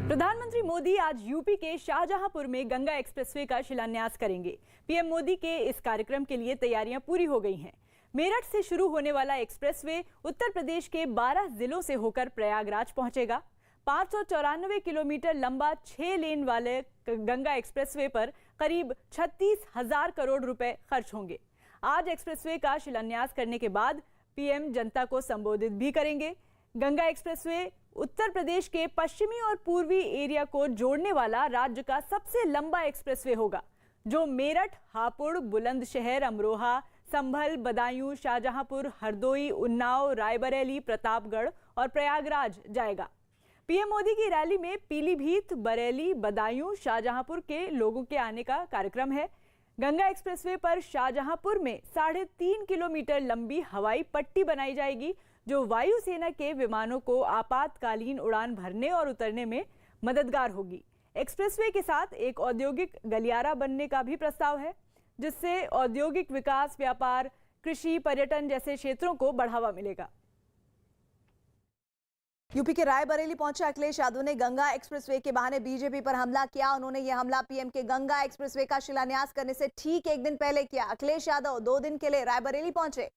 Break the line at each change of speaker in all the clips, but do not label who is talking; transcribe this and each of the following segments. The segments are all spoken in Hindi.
प्रधानमंत्री मोदी आज यूपी के शाहजहांपुर में गंगा एक्सप्रेसवे का शिलान्यास करेंगे। पीएम मोदी के इस कार्यक्रम के लिए तैयारियां पूरी हो गई हैं। मेरठ से शुरू होने वाला एक्सप्रेसवे उत्तर प्रदेश के 12 जिलों से होकर प्रयागराज पहुंचेगा। 594 किलोमीटर लंबा 6 लेन वाले गंगा एक्सप्रेसवे पर करीब 36,000 करोड़ रुपए खर्च होंगे। आज एक्सप्रेसवे का शिलान्यास करने के बाद पीएम जनता को संबोधित भी करेंगे। गंगा एक्सप्रेसवे उत्तर प्रदेश के पश्चिमी और पूर्वी एरिया को जोड़ने वाला राज्य का सबसे लंबा एक्सप्रेसवे होगा, जो मेरठ, हापुड़, बुलंदशहर, अमरोहा, संभल, बदायूं, शाहजहांपुर, हरदोई, उन्नाव, रायबरेली, प्रतापगढ़ और प्रयागराज जाएगा। पीएम मोदी की रैली में पीलीभीत, बरेली, बदायूं, शाहजहांपुर के लोगों के आने का कार्यक्रम है। गंगा एक्सप्रेसवे पर शाहजहांपुर में 3.5 किलोमीटर लंबी हवाई पट्टी बनाई जाएगी, जो वायुसेना के विमानों को आपातकालीन उड़ान भरने और उतरने में मददगार होगी। एक्सप्रेसवे के साथ एक औद्योगिक गलियारा बनने का भी प्रस्ताव है, जिससे औद्योगिक विकास, व्यापार, कृषि, पर्यटन जैसे क्षेत्रों को बढ़ावा मिलेगा।
यूपी के रायबरेली पहुंचे अखिलेश यादव ने गंगा एक्सप्रेसवे के बहाने बीजेपी पर हमला किया। उन्होंने यह हमला पीएम के गंगा एक्सप्रेसवे का शिलान्यास करने से ठीक एक दिन पहले किया। अखिलेश यादव 2 दिन के लिए रायबरेली पहुंचे,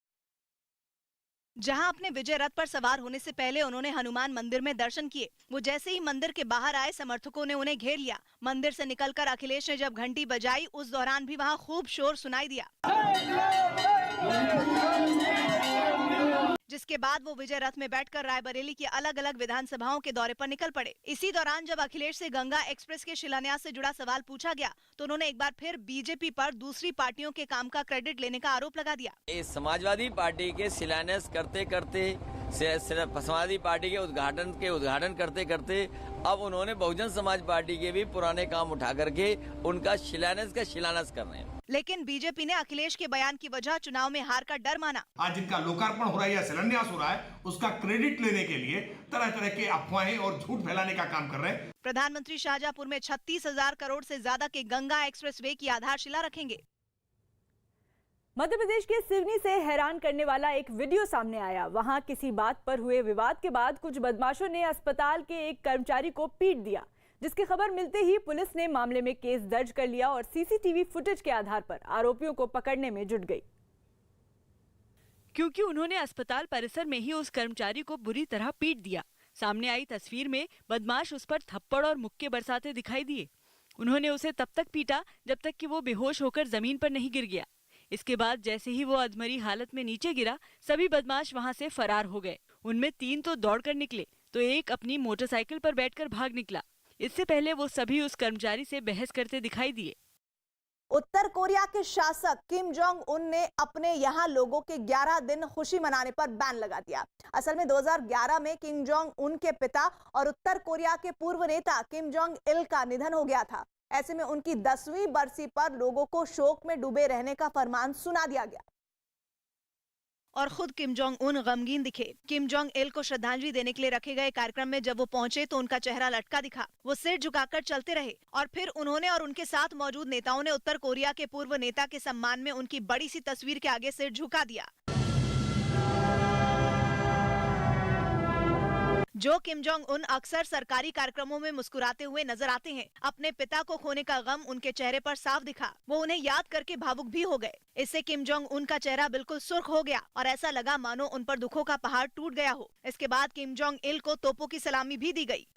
जहां अपने विजय रथ पर सवार होने से पहले उन्होंने हनुमान मंदिर में दर्शन किए। वो जैसे ही मंदिर के बाहर आए, समर्थकों ने उन्हें घेर लिया। मंदिर से निकलकर अखिलेश ने जब घंटी बजाई, उस दौरान भी वहां खूब शोर सुनाई दिया, जिसके बाद वो विजय रथ में बैठकर रायबरेली की अलग अलग विधानसभाओं के दौरे पर निकल पड़े। इसी दौरान जब अखिलेश से गंगा एक्सप्रेस के शिलान्यास से जुड़ा सवाल पूछा गया, तो उन्होंने एक बार फिर बीजेपी पर दूसरी पार्टियों के काम का क्रेडिट लेने का आरोप लगा दिया।
समाजवादी पार्टी के शिलान्यास करते करते, समाजवादी पार्टी के उद्घाटन करते करते अब उन्होंने बहुजन समाज पार्टी के भी पुराने काम उठा करके उनका शिलान्यास कर रहे हैं।
लेकिन बीजेपी ने अखिलेश के बयान की वजह चुनाव में हार का डर माना।
आज जिनका लोकार्पण हो रहा है या शिलान्यास हो रहा है, उसका क्रेडिट लेने के लिए तरह तरह के अफवाहें और झूठ फैलाने का काम कर रहे हैं।
प्रधानमंत्री शाहजहांपुर में 36,000 करोड़ से ज्यादा के गंगा एक्सप्रेसवे की आधारशिला रखेंगे।
मध्य प्रदेश के सिवनी से हैरान करने वाला एक वीडियो सामने आया। वहां किसी बात पर हुए विवाद के बाद कुछ बदमाशों ने अस्पताल के एक कर्मचारी को पीट दिया, जिसकी खबर मिलते ही पुलिस ने मामले में केस दर्ज कर लिया और सीसीटीवी फुटेज के आधार पर आरोपियों को पकड़ने में जुट गई।
क्योंकि उन्होंने अस्पताल परिसर में ही उस कर्मचारी को बुरी तरह पीट दिया। सामने आई तस्वीर में बदमाश उस पर थप्पड़ और मुक्के बरसाते दिखाई दिए। उन्होंने उसे तब तक पीटा जब तक कि वो बेहोश होकर जमीन पर नहीं गिर गया। इसके बाद जैसे ही वो अधमरी हालत में नीचे गिरा, सभी बदमाश वहां से फरार हो गए। उनमें 3 तो दौड़कर निकले, तो एक अपनी मोटरसाइकिल पर बैठकर भाग निकला। इससे पहले वो सभी उस कर्मचारी से बहस करते दिखाई दिए।
उत्तर कोरिया के शासक किम जोंग उन ने अपने यहाँ लोगों के 11 दिन खुशी मनाने पर बैन लगा दिया। असल में 2011 में किम जोंग उन के पिता और उत्तर कोरिया के पूर्व नेता किम जोंग इल का निधन हो गया था। ऐसे में उनकी 10वीं बरसी पर लोगों को शोक में डूबे रहने का फरमान सुना दिया गया
और खुद किम जोंग उन गमगीन दिखे। किम जोंग इल को श्रद्धांजलि देने के लिए रखे गए कार्यक्रम में जब वो पहुंचे तो उनका चेहरा लटका दिखा। वो सिर झुकाकर चलते रहे और फिर उन्होंने और उनके साथ मौजूद नेताओं ने उत्तर कोरिया के पूर्व नेता के सम्मान में उनकी बड़ी सी तस्वीर के आगे सिर झुका दिया। जो किम जोंग उन अक्सर सरकारी कार्यक्रमों में मुस्कुराते हुए नजर आते हैं। अपने पिता को खोने का गम उनके चेहरे पर साफ दिखा। वो उन्हें याद करके भावुक भी हो गए। इससे किम जोंग उन का चेहरा बिल्कुल सुर्ख हो गया और ऐसा लगा मानो उन पर दुखों का पहाड़ टूट गया हो। इसके बाद किम जोंग इल को तोपों की सलामी भी दी गई।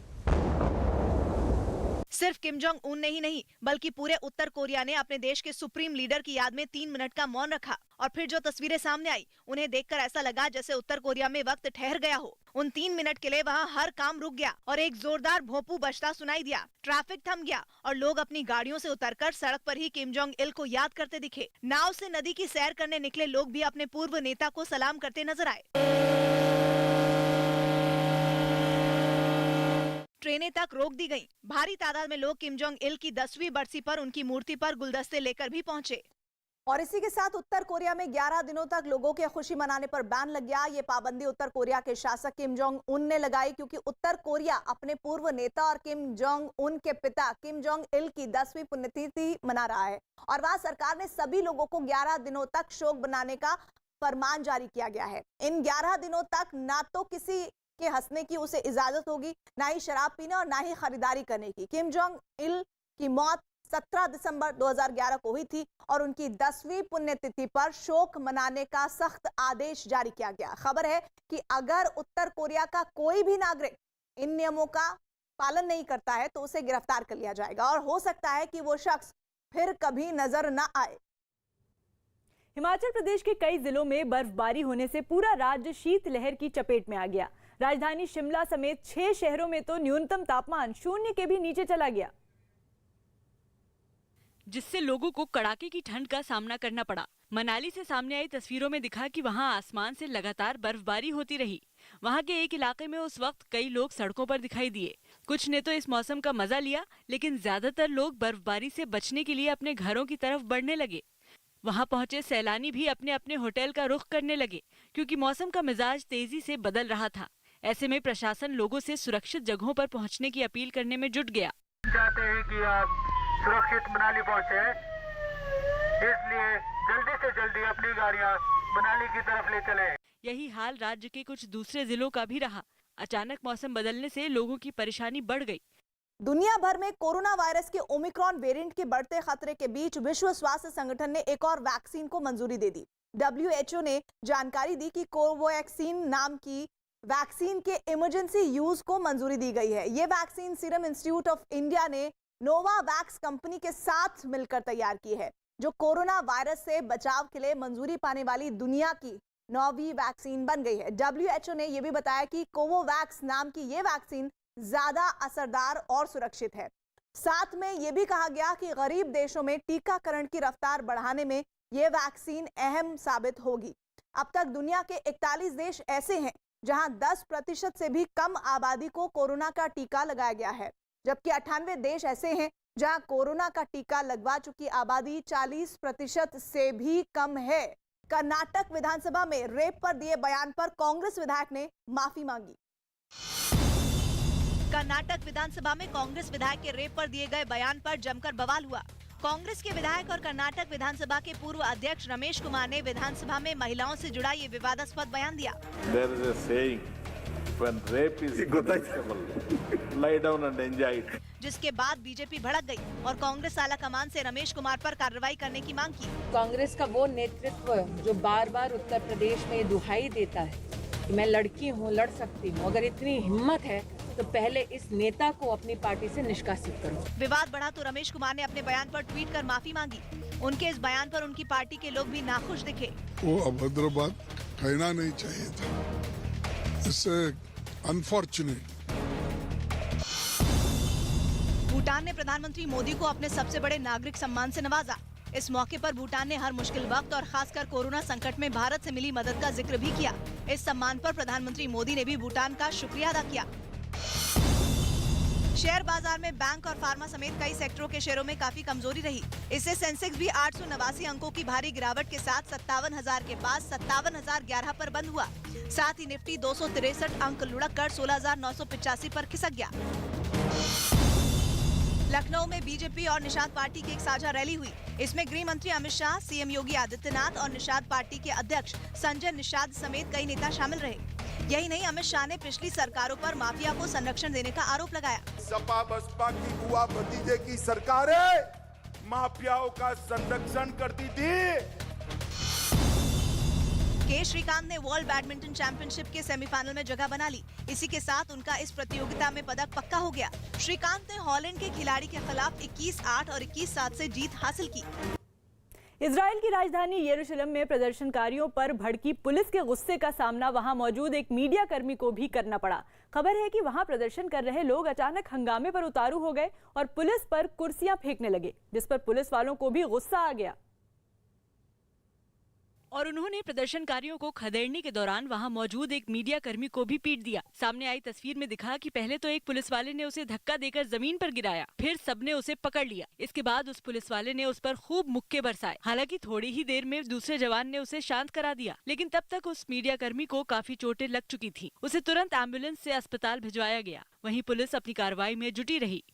सिर्फ किम जोंग उन ने ही नहीं, बल्कि पूरे उत्तर कोरिया ने अपने देश के सुप्रीम लीडर की याद में 3 मिनट का मौन रखा। और फिर जो तस्वीरें सामने आई, उन्हें देखकर ऐसा लगा जैसे उत्तर कोरिया में वक्त ठहर गया हो। उन 3 मिनट के लिए वहाँ हर काम रुक गया और एक जोरदार भोंपू बजता सुनाई दिया। ट्रैफिक थम गया और लोग अपनी गाड़ियों से उतरकर सड़क पर ही किम जोंग इल को याद करते दिखे। नाव से नदी की सैर करने निकले लोग भी अपने पूर्व नेता को सलाम करते नजर आए। ट्रेनें तक रोक दी गईं। भारी तादाद में लोग किम जोंग इल की 10वीं बरसी पर उनकी मूर्ति पर गुलदस्ते लेकर भी पहुंचे।
और इसी के साथ उत्तर कोरिया में 11 दिनों तक लोगों के खुशी मनाने पर बैन लग गया। ये पाबंदी उत्तर कोरिया के शासक किम जोंग उन ने लगाई, क्योंकि उत्तर कोरिया अपने पूर्व नेता और किम जोंग उन के पिता किम जोंग इल की 10वीं पुण्यतिथि मना रहा है और वहां सरकार ने सभी लोगों को 11 दिनों तक शोक मनाने का फरमान जारी किया गया है। इन 11 दिनों तक ना तो किसी के हंसने की उसे इजाजत होगी, ना ही शराब पीने और ना ही खरीदारी करने की। किम जोंग इल की मौत 17 दिसंबर 2011 को हुई थी और उनकी 10वीं पुण्यतिथि पर शोक मनाने का सख्त आदेश जारी किया गया। खबर है कि अगर उत्तर कोरिया का कोई भी नागरिक इन नियमों का पालन नहीं करता है तो उसे गिरफ्तार कर लिया जाएगा और हो सकता है कि वो शख्स फिर कभी नजर न आए।
हिमाचल प्रदेश के कई जिलों में बर्फबारी होने से पूरा राज्य शीतलहर की चपेट में आ गया। राजधानी शिमला समेत 6 शहरों में तो न्यूनतम तापमान 0 के भी नीचे चला गया,
जिससे लोगों को कड़ाके की ठंड का सामना करना पड़ा। मनाली से सामने आई तस्वीरों में दिखा कि वहां आसमान से लगातार बर्फबारी होती रही। वहां के एक इलाके में उस वक्त कई लोग सड़कों पर दिखाई दिए। कुछ ने तो इस मौसम का मजा लिया, लेकिन ज्यादातर लोग बर्फबारी से बचने के लिए अपने घरों की तरफ बढ़ने लगे। वहां पहुंचे सैलानी भी अपने अपने होटल का रुख करने लगे, क्योंकि मौसम का मिजाज तेजी से बदल रहा था। ऐसे में प्रशासन लोगों से सुरक्षित जगहों पर पहुंचने की अपील करने में जुट गया।
चाहते हैं कि आप सुरक्षित मनाली पहुंचे, इसलिए जल्दी से जल्दी अपनी गाड़ियां मनाली की तरफ ले चलें।
यही हाल राज्य के कुछ दूसरे जिलों का भी रहा। अचानक मौसम बदलने से लोगों की परेशानी बढ़ गई।
दुनिया भर में कोरोना वायरस के ओमिक्रॉन वेरिएंट के बढ़ते खतरे के बीच विश्व स्वास्थ्य संगठन ने एक और वैक्सीन को मंजूरी दे दी। WHO ने जानकारी दी कि कोवैक्सीन नाम की वैक्सीन के इमरजेंसी यूज को मंजूरी दी गई है। ये vaccine serum institute of India ने नोवावैक्स कंपनी के साथ मिलकर तैयार की है, जो कोरोना वायरस से बचाव के लिए मंजूरी पाने वाली दुनिया की 9वीं वैक्सीन बन गई है। WHO ने यह भी बताया कि कोवोवैक्स नाम की ये वैक्सीन ज्यादा असरदार और सुरक्षित है। साथ में यह भी कहा गया कि गरीब देशों में टीकाकरण की रफ्तार बढ़ाने में यह वैक्सीन अहम साबित होगी। अब तक दुनिया के 41 देश ऐसे हैं जहां 10% से भी कम आबादी को कोरोना का टीका लगाया गया है, जबकि 98 देश ऐसे हैं जहां कोरोना का टीका लगवा चुकी आबादी 40% से भी कम है। कर्नाटक विधानसभा में रेप पर दिए बयान पर कांग्रेस विधायक ने माफी मांगी।
कर्नाटक विधानसभा में कांग्रेस विधायक के रेप पर दिए गए बयान पर जमकर बवाल हुआ। कांग्रेस के विधायक और कर्नाटक विधानसभा के पूर्व अध्यक्ष रमेश कुमार ने विधानसभा में महिलाओं से जुड़ा ये विवादास्पद बयान दिया।
There is a saying, when rape is punishable, lie down and enjoy it.
जिसके बाद बीजेपी भड़क गई और कांग्रेस आला कमान से रमेश कुमार पर कार्रवाई करने की मांग की।
कांग्रेस का वो नेतृत्व जो बार बार उत्तर प्रदेश में दुहाई देता है कि मैं लड़की हूँ, लड़ सकती हूँ, अगर इतनी हिम्मत है तो पहले इस नेता को अपनी पार्टी से निष्कासित करो।
विवाद बढ़ा तो रमेश कुमार ने अपने बयान पर ट्वीट कर माफी मांगी। उनके इस बयान पर उनकी पार्टी के लोग भी नाखुश दिखे।
वो अभद्र बात कहना नहीं चाहिए था, इससे अनफॉर्चुनेट।
भूटान ने प्रधानमंत्री मोदी को अपने सबसे बड़े नागरिक सम्मान से नवाजा। इस मौके पर भूटान ने हर मुश्किल वक्त और खासकर कोरोना संकट में भारत से मिली मदद का जिक्र भी किया। इस सम्मान पर प्रधानमंत्री मोदी ने भी भूटान का शुक्रिया अदा किया। शेयर बाजार में बैंक और फार्मा समेत कई सेक्टरों के शेयरों में काफी कमजोरी रही। इससे सेंसेक्स भी 889 अंकों की भारी गिरावट के साथ 57,000 के पास 57,011 पर बंद हुआ। साथ ही निफ्टी 263 अंक लुढ़क कर 16,985 पर खिसक गया। लखनऊ में बीजेपी और निषाद पार्टी की एक साझा रैली हुई। इसमें गृह मंत्री अमित शाह, सीएम योगी आदित्यनाथ और निषाद पार्टी के अध्यक्ष संजय निषाद समेत कई नेता शामिल रहे। यही नहीं, अमित शाह ने पिछली सरकारों पर माफिया को संरक्षण देने का आरोप लगाया।
सपा बसपा की बुआ भतीजे की सरकारें माफियाओं का संरक्षण करती थी।
के श्रीकांत ने वर्ल्ड बैडमिंटन चैंपियनशिप के सेमीफाइनल में जगह बना ली। इसी के साथ उनका इस प्रतियोगिता में पदक पक्का हो गया। श्रीकांत ने हॉलैंड के खिलाड़ी के खिलाफ 21-8 और 21-7 से जीत हासिल की।
इजराइल की राजधानी यरूशलेम में प्रदर्शनकारियों पर भड़की पुलिस के गुस्से का सामना वहां मौजूद एक मीडिया कर्मी को भी करना पड़ा। खबर है कि वहां प्रदर्शन कर रहे लोग अचानक हंगामे पर उतारू हो गए और पुलिस पर कुर्सियां फेंकने लगे, जिस पर पुलिस वालों को भी गुस्सा आ गया
और उन्होंने प्रदर्शनकारियों को खदेड़ने के दौरान वहां मौजूद एक मीडिया कर्मी को भी पीट दिया। सामने आई तस्वीर में दिखा कि पहले तो एक पुलिस वाले ने उसे धक्का देकर जमीन पर गिराया, फिर सबने उसे पकड़ लिया। इसके बाद उस पुलिस वाले ने उस पर खूब मुक्के बरसाए। हालांकि थोड़ी ही देर में दूसरे जवान ने उसे शांत करा दिया, लेकिन तब तक उस मीडिया कर्मी को काफी चोटें लग चुकी थी। उसे तुरंत एम्बुलेंस से अस्पताल भिजवाया गया। वहीं पुलिस अपनी कार्रवाई में जुटी रही।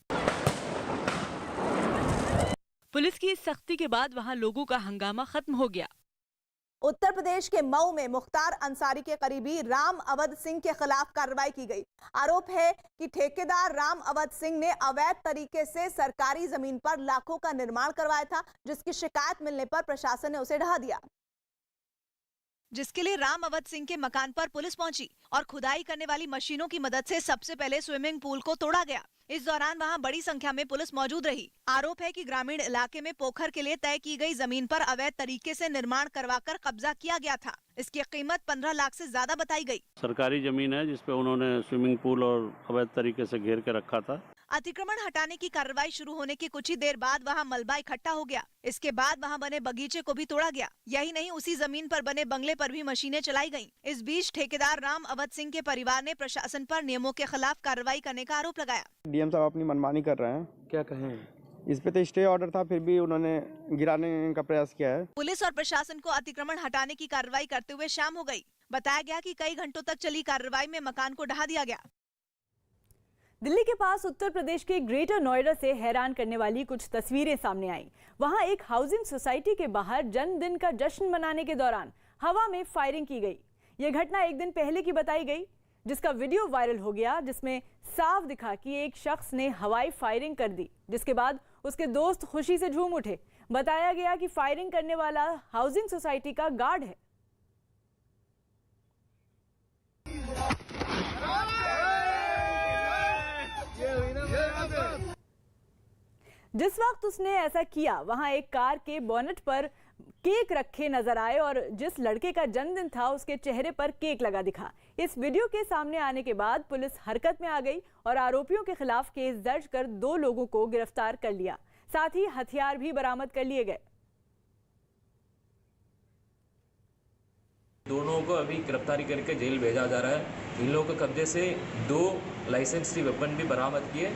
पुलिस की इस सख्ती के बाद वहाँ लोगों का हंगामा खत्म हो गया।
उत्तर प्रदेश के मऊ में मुख्तार अंसारी के करीबी राम अवध सिंह के खिलाफ कार्रवाई की गई। आरोप है कि ठेकेदार राम अवध सिंह ने अवैध तरीके से सरकारी जमीन पर लाखों का निर्माण करवाया था, जिसकी शिकायत मिलने पर प्रशासन ने उसे ढहा दिया,
जिसके लिए राम अवध सिंह के मकान पर पुलिस पहुंची और खुदाई करने वाली मशीनों की मदद से सबसे पहले स्विमिंग पूल को तोड़ा गया। इस दौरान वहां बड़ी संख्या में पुलिस मौजूद रही। आरोप है कि ग्रामीण इलाके में पोखर के लिए तय की गई जमीन पर अवैध तरीके से निर्माण करवाकर कब्जा किया गया था। इसकी कीमत 15 लाख से ज्यादा बताई गई।
सरकारी जमीन है जिसपे उन्होंने स्विमिंग पूल और अवैध तरीके से घेर के रखा था।
अतिक्रमण हटाने की कार्रवाई शुरू होने के कुछ ही देर बाद वहां मलबा इकट्ठा हो गया। इसके बाद वहां बने बगीचे को भी तोड़ा गया। यही नहीं, उसी जमीन पर बने बंगले पर भी मशीनें चलाई गईं। इस बीच ठेकेदार राम अवध सिंह के परिवार ने प्रशासन पर नियमों के खिलाफ कार्रवाई करने का आरोप लगाया।
डीएम साहब अपनी मनमानी कर रहे हैं।
क्या कहें?
इस पे तो स्टे ऑर्डर था, फिर भी उन्होंने गिराने का प्रयास किया है।
पुलिस और प्रशासन को अतिक्रमण हटाने की कार्रवाई करते हुए शाम हो गई। बताया गया कि कई घंटों तक चली कार्रवाई में मकान को ढहा दिया गया।
दिल्ली के पास उत्तर प्रदेश के ग्रेटर नोएडा से हैरान करने वाली कुछ तस्वीरें सामने आईं। वहां एक हाउसिंग सोसाइटी के बाहर जन्मदिन का जश्न मनाने के दौरान हवा में फायरिंग की गई। यह घटना एक दिन पहले की बताई गई, जिसका वीडियो वायरल हो गया, जिसमें साफ दिखा कि एक शख्स ने हवाई फायरिंग कर दी, जिसके बाद उसके दोस्त खुशी से झूम उठे। बताया गया कि फायरिंग करने वाला हाउसिंग सोसाइटी का गार्ड है। जिस वक्त उसने ऐसा किया, वहां एक कार के बोनेट पर केक रखे नजर आए और जिस लड़के का जन्मदिन था उसके चेहरे पर केक लगा दिखा। इस वीडियो के सामने आने के बाद पुलिस हरकत में आ गई और आरोपियों के खिलाफ केस दर्ज कर 2 लोगों को गिरफ्तार कर लिया। साथ ही हथियार भी बरामद कर लिए गए।
दोनों को अभी गिरफ्तारी करके जेल भेजा जा रहा है। इन लोगों के कब्जे से 2 लाइसेंस फ्री वेपन भी बरामद किए।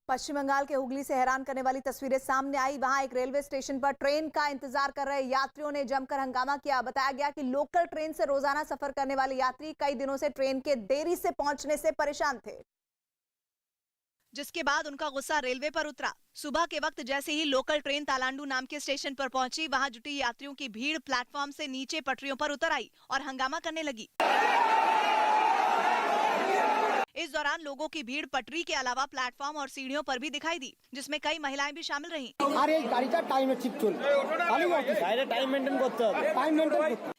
पश्चिम बंगाल के हुगली से हैरान करने वाली तस्वीरें सामने आई। वहां एक रेलवे स्टेशन पर ट्रेन का इंतजार कर रहे यात्रियों ने जमकर हंगामा किया। बताया गया कि लोकल ट्रेन से रोजाना सफर करने वाले यात्री कई दिनों से ट्रेन के देरी से पहुंचने से परेशान थे,
जिसके बाद उनका गुस्सा रेलवे पर उतरा। सुबह के वक्त जैसे ही लोकल ट्रेन तालांडू नाम के स्टेशन पर पहुंची, वहां जुटी यात्रियों की भीड़ प्लेटफॉर्म से नीचे पटरियों पर उतर आई और हंगामा करने लगी। इस दौरान लोगों की भीड़ पटरी के अलावा प्लेटफॉर्म और सीढ़ियों पर भी दिखाई दी, जिसमें कई महिलाएं भी शामिल रहीं।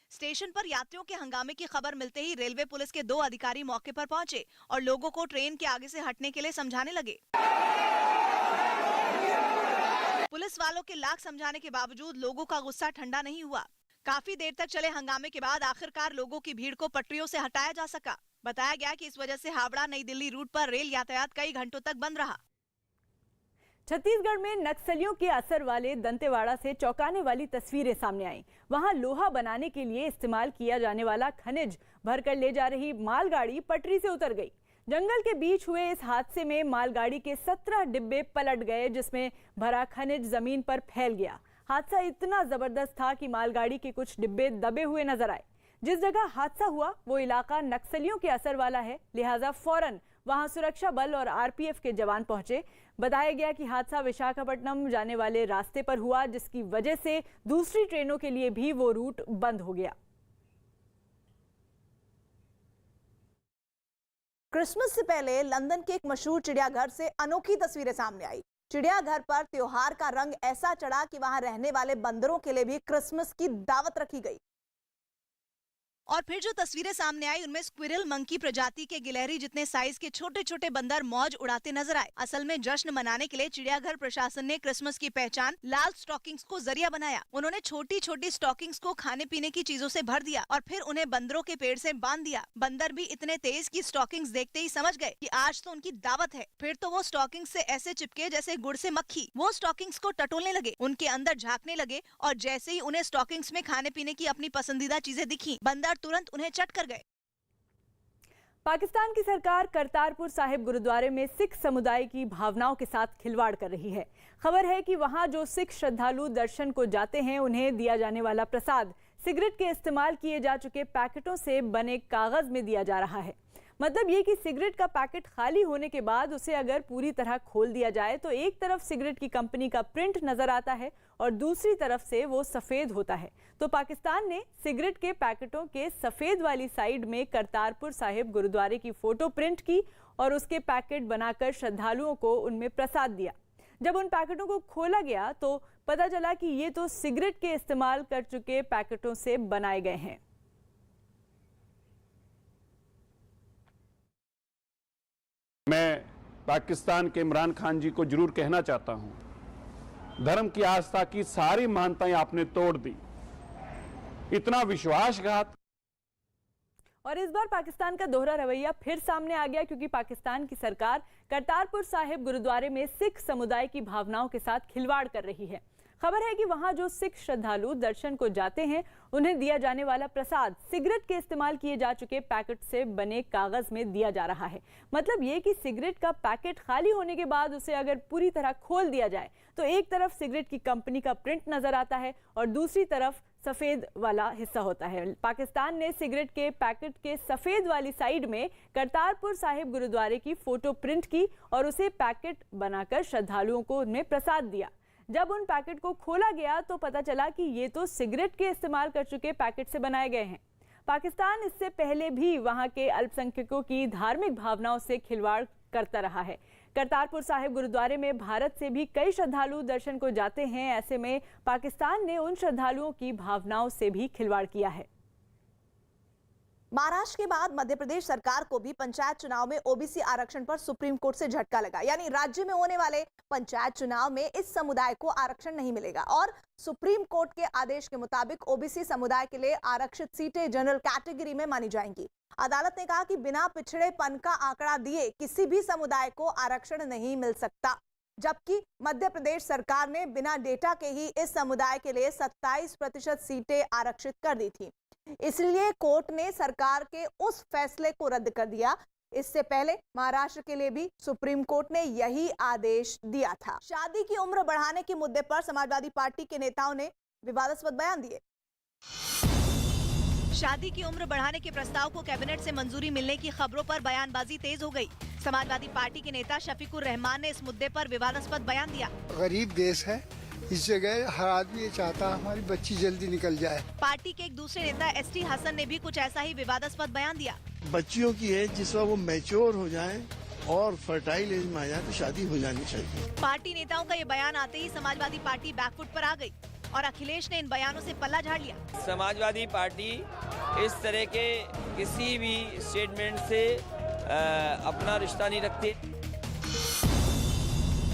स्टेशन पर यात्रियों के हंगामे की खबर मिलते ही रेलवे पुलिस के 2 अधिकारी मौके पर पहुंचे और लोगों को ट्रेन के आगे से हटने के लिए समझाने लगे। पुलिस वालों के लाख समझाने के बावजूद लोगों का गुस्सा ठंडा नहीं हुआ। काफी देर तक चले हंगामे के बाद आखिरकार लोगों की भीड़ को पटरियों से हटाया जा सका। बताया गया कि इस वजह से हावड़ा नई दिल्ली रूट पर रेल यातायात कई घंटों तक बंद रहा।
छत्तीसगढ़ में नक्सलियों के असर वाले दंतेवाड़ा से चौंकाने वाली तस्वीरें सामने आईं। वहां लोहा बनाने के लिए इस्तेमाल किया जाने वाला खनिज भरकर ले जा रही मालगाड़ी पटरी से उतर गई। जंगल के बीच हुए इस हादसे में मालगाड़ी के 17 डिब्बे पलट गए, जिसमें भरा खनिज जमीन पर फैल गया। हादसा इतना जबरदस्त था कि मालगाड़ी के कुछ डिब्बे दबे हुए नजर आए। जिस जगह हादसा हुआ वो इलाका नक्सलियों के असर वाला है, लिहाजा फौरन वहां सुरक्षा बल और आरपीएफ के जवान पहुंचे। बताया गया कि हादसा विशाखापट्टनम जाने वाले रास्ते पर हुआ, जिसकी वजह से दूसरी ट्रेनों के लिए भी वो रूट बंद हो गया।
क्रिसमस से पहले लंदन के एक मशहूर चिड़ियाघर से अनोखी तस्वीरें सामने आई। चिड़ियाघर पर त्योहार का रंग ऐसा चढ़ा कि वहां रहने वाले बंदरों के लिए भी क्रिसमस की दावत रखी गई।
और फिर जो तस्वीरें सामने आई उनमें स्क्विरल मंकी प्रजाति के गिलहरी जितने साइज के छोटे छोटे बंदर मौज उड़ाते नजर आए। असल में जश्न मनाने के लिए चिड़ियाघर प्रशासन ने क्रिसमस की पहचान लाल स्टॉकिंग्स को जरिया बनाया। उन्होंने छोटी छोटी स्टॉकिंग्स को खाने पीने की चीजों से भर दिया और फिर उन्हें बंदरों के पेड़ से बांध दिया। बंदर भी इतने तेज कि स्टॉकिंग्स देखते ही समझ गए कि आज तो उनकी दावत है। फिर तो वो स्टॉकिंग्स से ऐसे चिपके जैसे गुड़ से मक्खी। वो स्टॉकिंग्स को टटोलने लगे, उनके अंदर झांकने लगे और जैसे ही उन्हें स्टॉकिंग्स में खाने पीने की अपनी पसंदीदा चीजें दिखी, बंदर तुरंत उन्हें चट कर गए।
पाकिस्तान की सरकार करतारपुर साहिब गुरुद्वारे में सिख समुदाय की भावनाओं के साथ खिलवाड़ कर रही है। खबर है कि वहां जो सिख श्रद्धालु दर्शन को जाते हैं उन्हें दिया जाने वाला प्रसाद सिगरेट के इस्तेमाल किए जा चुके पैकेटों से बने कागज में दिया जा रहा है। मतलब ये कि सिगरेट का पैकेट खाली होने के बाद उसे अगर पूरी तरह खोल दिया जाए तो एक तरफ सिगरेट की कंपनी का प्रिंट नजर आता है और दूसरी तरफ से वो सफ़ेद होता है। तो पाकिस्तान ने सिगरेट के पैकेटों के सफ़ेद वाली साइड में करतारपुर साहिब गुरुद्वारे की फ़ोटो प्रिंट की और उसके पैकेट बनाकर श्रद्धालुओं को उनमें प्रसाद दिया। जब उन पैकेटों को खोला गया तो पता चला कि ये तो सिगरेट के इस्तेमाल कर चुके पैकेटों से बनाए गए हैं।
मैं पाकिस्तान के इमरान खान जी को जरूर कहना चाहता हूं, धर्म की आस्था की सारी मान्यताएं आपने तोड़ दी, इतना विश्वासघात।
और इस बार पाकिस्तान का दोहरा रवैया फिर सामने आ गया, क्योंकि पाकिस्तान की सरकार करतारपुर साहिब गुरुद्वारे में सिख समुदाय की भावनाओं के साथ खिलवाड़ कर रही है। खबर है कि वहां जो सिख श्रद्धालु दर्शन को जाते हैं उन्हें दिया जाने वाला प्रसाद सिगरेट के इस्तेमाल किए जा चुके पैकेट से बने कागज में दिया जा रहा है। मतलब ये कि सिगरेट का पैकेट खाली होने के बाद उसे अगर पूरी तरह खोल दिया जाए तो एक तरफ सिगरेट की कंपनी का प्रिंट नजर आता है और दूसरी तरफ सफेद वाला हिस्सा होता है। पाकिस्तान ने सिगरेट के पैकेट के सफेद वाली साइड में करतारपुर साहिब गुरुद्वारे की फोटो प्रिंट की और उसे पैकेट बनाकर श्रद्धालुओं को उनमें प्रसाद दिया। जब उन पैकेट को खोला गया तो पता चला कि ये तो सिगरेट के इस्तेमाल कर चुके पैकेट से बनाए गए हैं। पाकिस्तान इससे पहले भी वहां के अल्पसंख्यकों की धार्मिक भावनाओं से खिलवाड़ करता रहा है। करतारपुर साहिब गुरुद्वारे में भारत से भी कई श्रद्धालु दर्शन को जाते हैं। ऐसे में पाकिस्तान ने उन श्रद्धालुओं की भावनाओं से भी खिलवाड़ किया है।
महाराष्ट्र के बाद मध्य प्रदेश सरकार को भी पंचायत चुनाव में ओबीसी आरक्षण पर सुप्रीम कोर्ट से झटका लगा। यानी राज्य में होने वाले पंचायत चुनाव में इस समुदाय को आरक्षण नहीं मिलेगा और सुप्रीम कोर्ट के आदेश के मुताबिक ओबीसी समुदाय के लिए आरक्षित सीटें जनरल कैटेगरी में मानी जाएंगी। अदालत ने कहा कि बिना पिछड़ेपन का आंकड़ा दिए किसी भी समुदाय को आरक्षण नहीं मिल सकता, जबकि मध्य प्रदेश सरकार ने बिना डेटा के ही इस समुदाय के लिए 27% सीटें आरक्षित कर दी थी। इसलिए कोर्ट ने सरकार के उस फैसले को रद्द कर दिया। इससे पहले महाराष्ट्र के लिए भी सुप्रीम कोर्ट ने यही आदेश दिया था। शादी की उम्र बढ़ाने के मुद्दे पर समाजवादी पार्टी के नेताओं ने विवादास्पद बयान दिए।
शादी की उम्र बढ़ाने के प्रस्ताव को कैबिनेट से मंजूरी मिलने की खबरों पर बयानबाजी तेज हो गई। समाजवादी पार्टी के नेता शफीकुर रहमान ने इस मुद्दे पर विवादास्पद बयान दिया।
गरीब देश है, इस जगह हर आदमी ये चाहता है हमारी बच्ची जल्दी निकल जाए।
पार्टी के एक दूसरे नेता एसटी हसन ने भी कुछ ऐसा ही विवादास्पद बयान दिया।
बच्चियों की एज जिस वक्त वो मैच्योर हो जाए और फर्टाइल एज में आ जाए तो शादी हो जानी चाहिए।
पार्टी नेताओं का ये बयान आते ही समाजवादी पार्टी बैकफुट पर आ गई और अखिलेश ने इन बयानों से पल्ला झाड़ लिया।
समाजवादी पार्टी इस तरह के किसी भी स्टेटमेंट से अपना रिश्ता नहीं रखती।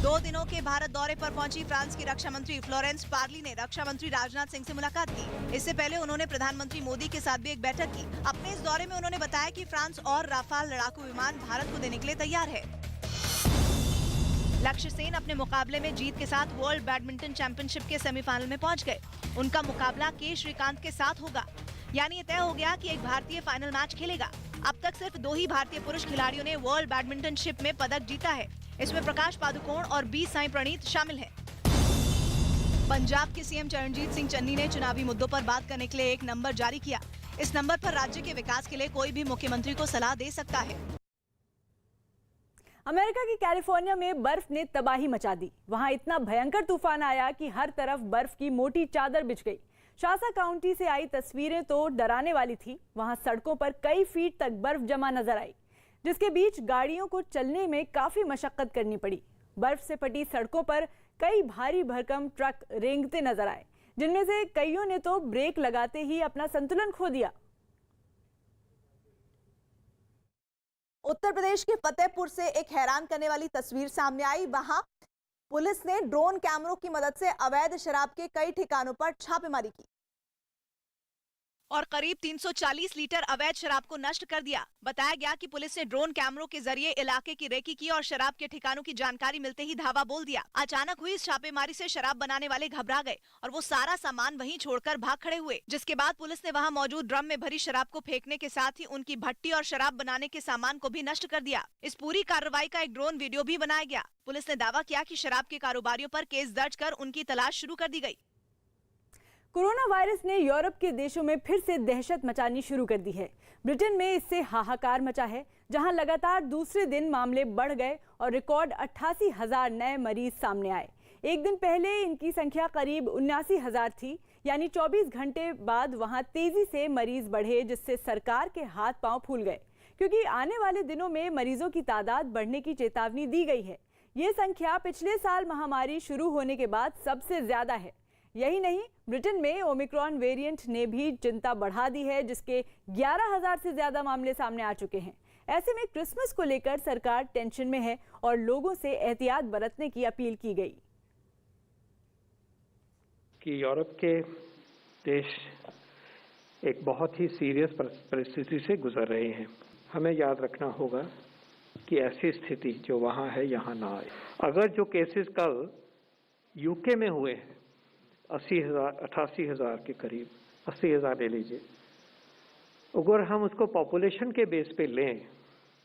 2 दिनों के भारत दौरे पर पहुंची फ्रांस की रक्षा मंत्री फ्लोरेंस पार्ली ने रक्षा मंत्री राजनाथ सिंह से मुलाकात की। इससे पहले उन्होंने प्रधानमंत्री मोदी के साथ भी एक बैठक की। अपने इस दौरे में उन्होंने बताया कि फ्रांस और राफाल लड़ाकू विमान भारत को देने के लिए तैयार है। लक्ष्य सेन अपने मुकाबले में जीत के साथ वर्ल्ड बैडमिंटन चैंपियनशिप के सेमीफाइनल में पहुंच गए। उनका मुकाबला के श्रीकांत के साथ होगा, यानी ये तय हो गया कि एक भारतीय फाइनल मैच खेलेगा। अब तक सिर्फ 2 ही भारतीय पुरुष खिलाड़ियों ने वर्ल्ड बैडमिंटनशिप में पदक जीता है। इसमें प्रकाश पादुकोण और बी साई प्रणीत शामिल हैं। पंजाब के सीएम चरणजीत सिंह चन्नी ने चुनावी मुद्दों पर बात करने के लिए एक नंबर जारी किया। इस नंबर पर राज्य के विकास के लिए कोई भी मुख्यमंत्री को सलाह दे सकता है।
अमेरिका की कैलिफोर्निया में बर्फ ने तबाही मचा दी। वहां इतना भयंकर तूफान आया कि हर तरफ बर्फ की मोटी चादर बिछ गई। शासा काउंटी से आई तस्वीरें तो डराने वाली थी। वहां सड़कों पर कई फीट तक बर्फ जमा नजर आई, जिसके बीच गाड़ियों को चलने में काफी मशक्कत करनी पड़ी। बर्फ से फटी सड़कों पर कई भारी भरकम ट्रक रेंगते नजर आए, जिनमें से कईयों ने तो ब्रेक लगाते ही अपना संतुलन खो दिया।
उत्तर प्रदेश के फतेहपुर से एक हैरान करने वाली तस्वीर सामने आई। वहां पुलिस ने ड्रोन कैमरों की मदद से अवैध शराब के कई ठिकानों पर छापेमारी की
और करीब 340 लीटर अवैध शराब को नष्ट कर दिया। बताया गया कि पुलिस ने ड्रोन कैमरों के जरिए इलाके की रेकी की और शराब के ठिकानों की जानकारी मिलते ही धावा बोल दिया। अचानक हुई इस छापेमारी से शराब बनाने वाले घबरा गए और वो सारा सामान वहीं छोड़कर भाग खड़े हुए, जिसके बाद पुलिस ने वहां मौजूद ड्रम में भरी शराब को फेंकने के साथ ही उनकी भट्टी और शराब बनाने के सामान को भी नष्ट कर दिया। इस पूरी कार्रवाई का एक ड्रोन वीडियो भी बनाया गया। पुलिस ने दावा किया कि शराब के कारोबारियों पर केस दर्ज कर उनकी तलाश शुरू कर दी गई।
कोरोना वायरस ने यूरोप के देशों में फिर से दहशत मचानी शुरू कर दी है। ब्रिटेन में इससे हाहाकार मचा है, जहां लगातार दूसरे दिन मामले बढ़ गए और रिकॉर्ड 88,000 नए मरीज सामने आए। एक दिन पहले इनकी संख्या करीब 79,000 थी, यानी 24 घंटे बाद वहां तेजी से मरीज बढ़े, जिससे सरकार के हाथ पांव फूल गए, क्योंकि आने वाले दिनों में मरीजों की तादाद बढ़ने की चेतावनी दी गई है। ये संख्या पिछले साल महामारी शुरू होने के बाद सबसे ज्यादा है। यही नहीं, ब्रिटेन में ओमिक्रॉन वेरिएंट ने भी चिंता बढ़ा दी है, जिसके 11,000 से ज्यादा मामले सामने आ चुके हैं। ऐसे में क्रिसमस को लेकर सरकार टेंशन में है और लोगों से एहतियात बरतने की अपील की गई।
कि यूरोप के देश एक बहुत ही सीरियस परिस्थिति से गुजर रहे हैं। हमें याद रखना होगा कि ऐसी स्थिति जो वहाँ है यहाँ ना आए। अगर जो केसेस कल यूके में हुए हैं 88,000 के करीब, 80,000 ले लीजिए, अगर हम उसको पॉपुलेशन के बेस पे लें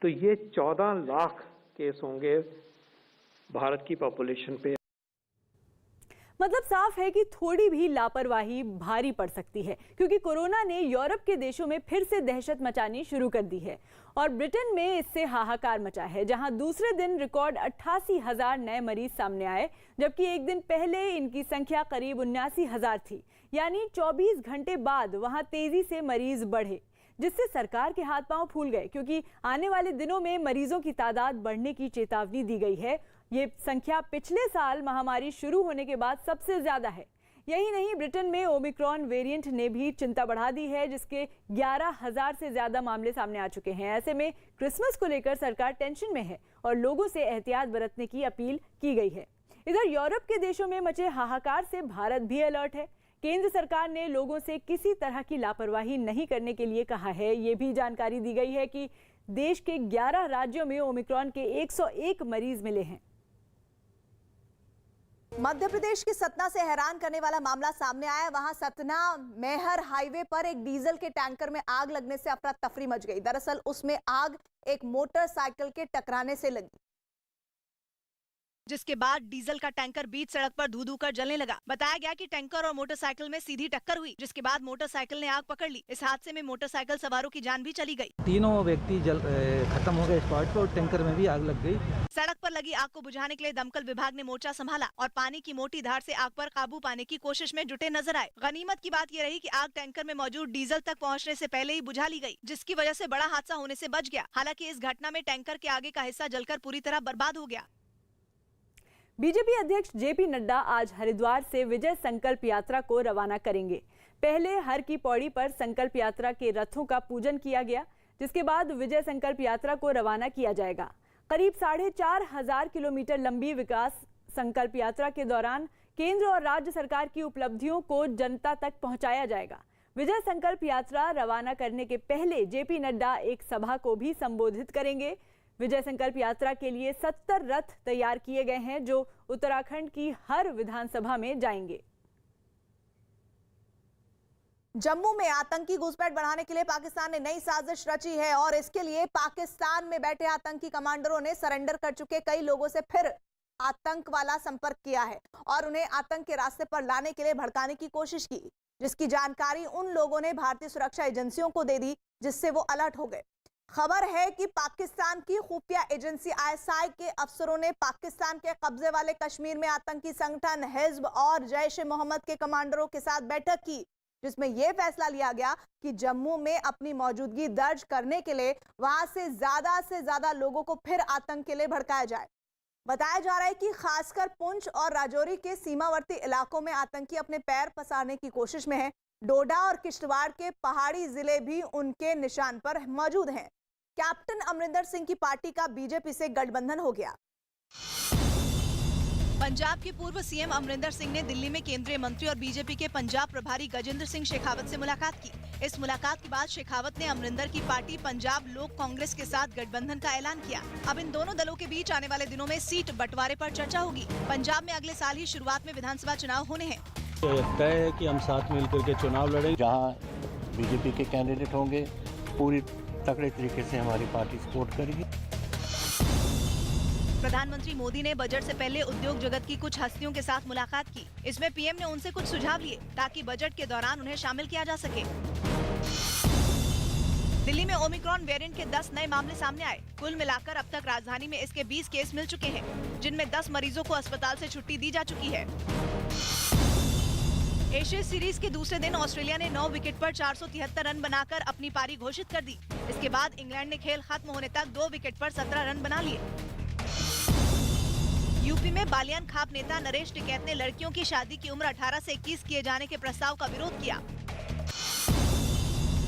तो ये 14 लाख केस होंगे भारत की पॉपुलेशन पे।
मतलब साफ है कि थोड़ी भी लापरवाही भारी पड़ सकती है, क्योंकि कोरोना ने यूरोप के देशों में फिर से दहशत मचानी शुरू कर दी है और ब्रिटेन में इससे हाहाकार मचा है, जहां दूसरे दिन रिकॉर्ड 88,000 नए मरीज सामने आए, जबकि एक दिन पहले इनकी संख्या करीब 79,000 थी। यानी 24 घंटे बाद वहां तेजी से मरीज बढ़े, जिससे सरकार के हाथ पांव फूल गए, क्योंकि आने वाले दिनों में मरीजों की तादाद बढ़ने की चेतावनी दी गई है। ये संख्या पिछले साल महामारी शुरू होने के बाद सबसे ज्यादा है। यही नहीं, ब्रिटेन में ओमिक्रॉन वेरिएंट ने भी चिंता बढ़ा दी है, जिसके 11,000 से ज्यादा मामले सामने आ चुके हैं। ऐसे में क्रिसमस को लेकर सरकार टेंशन में है और लोगों से एहतियात बरतने की अपील की गई है। इधर यूरोप के देशों में मचे हाहाकार से भारत भी अलर्ट है। केंद्र सरकार ने लोगों से किसी तरह की लापरवाही नहीं करने के लिए कहा है। ये भी जानकारी दी गई है कि देश के 11 राज्यों में ओमिक्रॉन के 101 मरीज मिले हैं।
मध्य प्रदेश के सतना से हैरान करने वाला मामला सामने आया। वहां सतना मैहर हाईवे पर एक डीजल के टैंकर में आग लगने से अफरा तफरी मच गई। दरअसल उसमें आग एक मोटरसाइकिल के टकराने से लगी,
जिसके बाद डीजल का टैंकर बीच सड़क पर धू धू कर जलने लगा। बताया गया कि टैंकर और मोटरसाइकिल में सीधी टक्कर हुई, जिसके बाद मोटरसाइकिल ने आग पकड़ ली। इस हादसे में मोटरसाइकिल सवारों की जान भी चली गई।
तीनों व्यक्ति खत्म हो गए स्पॉट पर और टैंकर में भी आग लग गई।
सड़क पर लगी आग को बुझाने के लिए दमकल विभाग ने मोर्चा संभाला और पानी की मोटी धार से आग पर काबू पाने की कोशिश में जुटे नजर आए। गनीमत की बात ये रही कि आग टैंकर में मौजूद डीजल तक पहुंचने से पहले ही बुझा ली गई, जिसकी वजह से बड़ा हादसा होने से बच गया। हालांकि इस घटना में टैंकर के आगे का हिस्सा जलकर पूरी तरह बर्बाद हो गया।
बीजेपी अध्यक्ष जेपी नड्डा आज हरिद्वार से विजय संकल्प यात्रा को रवाना करेंगे। पहले हर की पौड़ी पर संकल्प यात्रा के रथों का पूजन किया गया, जिसके बाद विजय संकल्प यात्रा को रवाना किया जाएगा। करीब 4,500 किलोमीटर लंबी विकास संकल्प यात्रा के दौरान केंद्र और राज्य सरकार की उपलब्धियों को जनता तक पहुंचाया जाएगा। विजय संकल्प यात्रा रवाना करने के पहले जेपी नड्डा एक सभा को भी संबोधित करेंगे। विजय संकल्प यात्रा के लिए 70 रथ तैयार किए गए हैं, जो उत्तराखंड की हर विधानसभा में जाएंगे।
जम्मू में आतंकी घुसपैठ बढ़ाने के लिए पाकिस्तान ने नई साजिश रची है और इसके लिए पाकिस्तान में बैठे आतंकी कमांडरों ने सरेंडर कर चुके कई लोगों से फिर आतंक वाला संपर्क किया है और उन्हें आतंक के रास्ते पर लाने के लिए भड़काने की कोशिश की, जिसकी जानकारी उन लोगों ने भारतीय सुरक्षा एजेंसियों को दे दी, जिससे वो अलर्ट हो गए। खबर है कि पाकिस्तान की खुफिया एजेंसी ISI के अफसरों ने पाकिस्तान के कब्जे वाले कश्मीर में आतंकी संगठन हिज्ब और जैश-ए-मोहम्मद के कमांडरों के साथ बैठक की, जिसमें यह फैसला लिया गया कि जम्मू में अपनी मौजूदगी दर्ज करने के लिए वहां से ज्यादा लोगों को फिर आतंक के लिए भड़काया जाए। बताया जा रहा है कि खासकर पुंछ और राजौरी के सीमावर्ती इलाकों में आतंकी अपने पैर पसारने की कोशिश में है। डोडा और किश्तवाड़ के पहाड़ी जिले भी उनके निशान पर मौजूद हैं। कैप्टन अमरिंदर सिंह की पार्टी का बीजेपी से गठबंधन हो गया।
पंजाब के पूर्व सीएम अमरिंदर सिंह ने दिल्ली में केंद्रीय मंत्री और बीजेपी के पंजाब प्रभारी गजेंद्र सिंह शेखावत से मुलाकात की। इस मुलाकात के बाद शेखावत ने अमरिंदर की पार्टी पंजाब लोक कांग्रेस के साथ गठबंधन का ऐलान किया। अब इन दोनों दलों के बीच आने वाले दिनों में सीट बंटवारे पर चर्चा होगी। पंजाब में अगले साल ही शुरुआत में विधानसभा चुनाव होने हैं।
तय है कि हम साथ मिलकर के चुनाव लड़ेंगे।
जहां बीजेपी के कैंडिडेट होंगे पूरी तगड़े तरीके से हमारी पार्टी सपोर्ट करेगी।
प्रधानमंत्री मोदी ने बजट से पहले उद्योग जगत की कुछ हस्तियों के साथ मुलाकात की। इसमें पीएम ने उनसे कुछ सुझाव लिए ताकि बजट के दौरान उन्हें शामिल किया जा सके। दिल्ली में ओमिक्रॉन वेरिएंट के 10 नए मामले सामने आए। कुल मिलाकर अब तक राजधानी में इसके 20 केस मिल चुके हैं, जिनमें 10 मरीजों को अस्पताल से छुट्टी दी जा चुकी है। एशेज सीरीज के दूसरे दिन ऑस्ट्रेलिया ने 9 विकेट पर 473 रन बनाकर अपनी पारी घोषित कर दी। इसके बाद इंग्लैंड ने खेल खत्म होने तक 2 विकेट पर 17 रन बना लिए। यूपी में बालियान खाप नेता नरेश टिकैत ने लड़कियों की शादी की उम्र 18 से 21 किए जाने के प्रस्ताव का विरोध किया।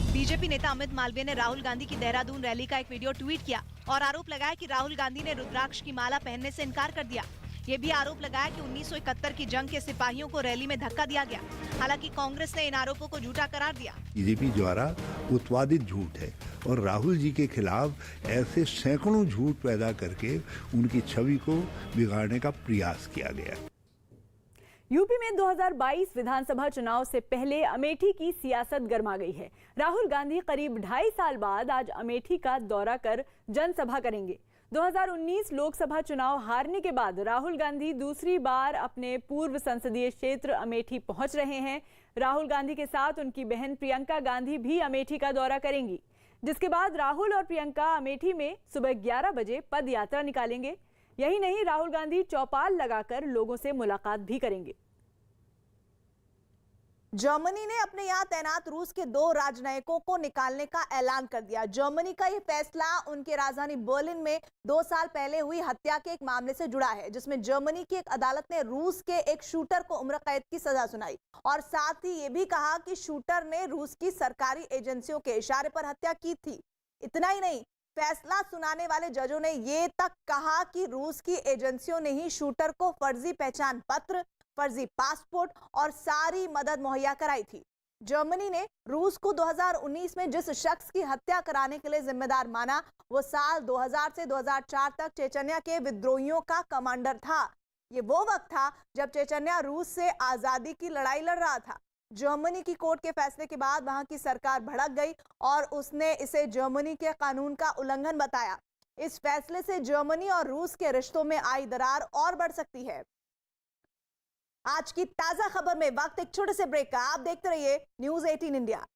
बीजेपी नेता अमित मालवीय ने राहुल गांधी की देहरादून रैली का एक वीडियो ट्वीट किया और आरोप लगाया कि राहुल गांधी ने रुद्राक्ष की माला पहनने से इनकार कर दिया। ये भी आरोप लगाया कि 1971 की जंग के सिपाहियों को रैली में धक्का दिया गया। हालांकि कांग्रेस ने इन आरोपों को झूठा करार दिया।
बीजेपी द्वारा उत्पादित झूठ है और राहुल जी के खिलाफ ऐसे सैकड़ों झूठ पैदा करके उनकी छवि को बिगाड़ने का प्रयास किया गया।
यूपी में 2022 विधानसभा चुनाव से पहले अमेठी की सियासत गर्मा गई है। राहुल गांधी करीब 2.5 साल बाद आज अमेठी का दौरा कर जनसभा करेंगे। 2019 लोकसभा चुनाव हारने के बाद राहुल गांधी दूसरी बार अपने पूर्व संसदीय क्षेत्र अमेठी पहुंच रहे हैं। राहुल गांधी के साथ उनकी बहन प्रियंका गांधी भी अमेठी का दौरा करेंगी, जिसके बाद राहुल और प्रियंका अमेठी में सुबह 11 बजे पद यात्रा निकालेंगे। यही नहीं, राहुल गांधी चौपाल लगाकर लोगों से मुलाकात भी करेंगे।
जर्मनी ने अपने यहाँ तैनात रूस के 2 राजनयिकों को निकालने का ऐलान कर दिया। जर्मनी का ये फैसला उनके राजधानी बर्लिन में 2 साल पहले हुई हत्या के एक मामले से जुड़ा है, जिसमें जर्मनी की एक अदालत ने रूस के एक शूटर को उम्र कैद की सजा सुनाई और साथ ही ये भी कहा कि शूटर ने रूस की सरकारी एजेंसियों के इशारे पर हत्या की थी। इतना ही नहीं, फैसला सुनाने वाले जजों ने ये तक कहा कि रूस की एजेंसियों ने ही शूटर को फर्जी पहचान पत्र, फर्जी पासपोर्ट और सारी मदद मुहैया कराई थी। जर्मनी ने रूस को 2019 में जिस शख्स की हत्या कराने के लिए जिम्मेदार माना, वो साल 2000 से 2004 तक चेचन्या के विद्रोहियों का कमांडर था। ये वो वक्त था जब चेचन्या रूस से आजादी की लड़ाई लड़ रहा था। जर्मनी की कोर्ट के फैसले के बाद वहां की सरकार भड़क गई और उसने इसे जर्मनी के कानून का उल्लंघन बताया। इस फैसले से जर्मनी और रूस के रिश्तों में आई दरार और बढ़ सकती है। आज की ताजा खबर में वक्त एक छोटे से ब्रेक का। आप देखते रहिए न्यूज़ 18 इंडिया।